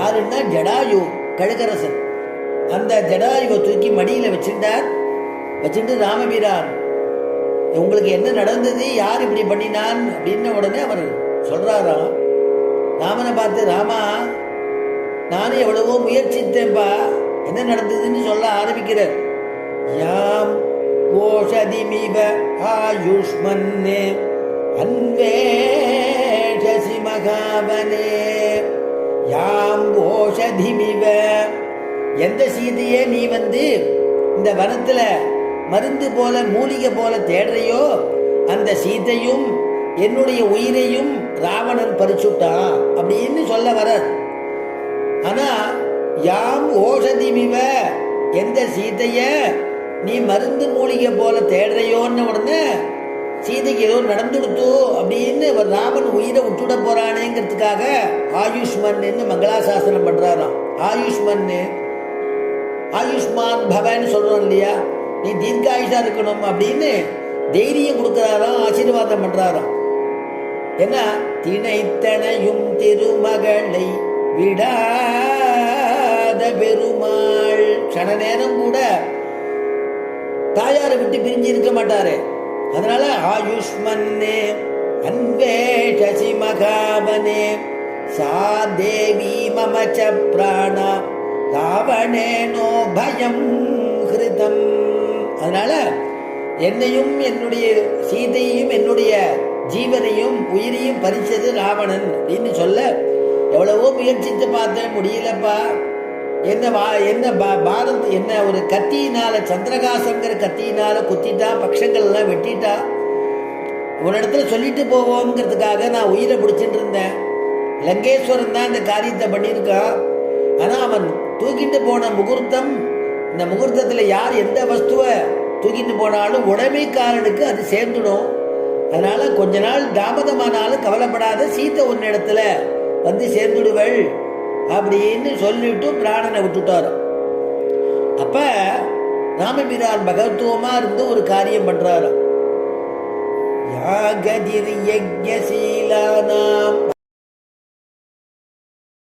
யாருன்னா ஜடாயு கழுகரசன். அந்த ஜடாயுவை தூக்கி மடியில் வச்சுட்டு ராமபிரான் உங்களுக்கு என்ன நடந்தது, யார் இப்படி பண்ணினான் அப்படின்ன உடனே அவர் சொல்றாராம். ராமனை பார்த்து, ராமா நானும் எவ்வளவோ முயற்சித்தேன்பா, என்ன நடந்ததுன்னு சொல்ல ஆரம்பிக்கிறார். யாம் ஓஷதிமிவ ஆயுஷ்மன்னே அன்வேஷசி மகாவனே. யாம் ஓஷதிமிவ, எந்த சீதையே நீ இந்த வனத்துல மருந்து போல மூலிகை போல தேடுறையோ அந்த சீதையும் என்னுடைய உயிரையும் ராவணன் பறிச்சுட்டான் அப்படின்னு சொல்ல வர. ஆனா யாம் ஓஷதிமிவ, எந்த சீதைய நீ மருந்து மூலிகை போல தேடுறையோன்னு உடனே சீதைக்கு ஏதோ நடந்துடுத்தோ அப்படின்னு ராமன் உயிரை விட்டுட போறானேங்கிறதுக்காக ஆயுஷ்மன் மங்களாசாசனம் பண்றாராம். ஆயுஷ்மான் பவன்னு சொல்றோம் இல்லையா, நீ தீர்க்காயுஷா இருக்கணும் அப்படின்னு தைரியம் கொடுக்கிறாராம், ஆசீர்வாதம் பண்றாராம். ஏன்னா திணைத்தனையும் திருமகளை விடாத பெருமாள் கண நேரம் கூட தாயாரை விட்டு பிரிஞ்சு இருக்க மாட்டாரு. அதனால ஆயுஷ்மன்னே அன்வேஷசி மகாவனே சா தேவி மமச்ச பிராணா ராவணேனோ பயம் ஹிருதம். அதனால என்னையும் என்னுடைய சீதையையும் என்னுடைய ஜீவனையும் உயிரையும் பறிச்சது ராவணன் அப்படின்னு சொல்ல, எவ்வளவோ முயற்சித்து பார்த்தேன், முடியலப்பா. என்ன பாரத் என்ன ஒரு கத்தியினால, சந்திரகாசங்கிற கத்தியினால குத்திட்டா, பக்ஷங்கள் எல்லாம் வெட்டிட்டா. ஒரு இடத்துல சொல்லிட்டு போவோங்கிறதுக்காக நான் உயிரை பிடிச்சிட்டு இருந்தேன். லங்கேஸ்வரன் தான் இந்த காரியத்தை பண்ணியிருக்கான். ஆனா அவன் தூக்கிட்டு போன முகூர்த்தம், இந்த முகூர்த்தத்துல யார் எந்த வஸ்துவை தூக்கிட்டு போனாலும் உடைமைக்காரனுக்கு அது சேர்ந்துடும். அதனால கொஞ்ச நாள் தாமதமானாலும் கவலைப்படாத, சீத்தை ஒன்னு இடத்துல சேர்ந்துடுவள் அப்படின்னு சொல்லிட்டு பிராணனை விட்டுட்டாரு. அப்ப ராமபிரான் பகவத்துவமா இருந்து ஒரு காரியம் பண்றாரு. யாகதிர் யஜ்ஞசீலானாம்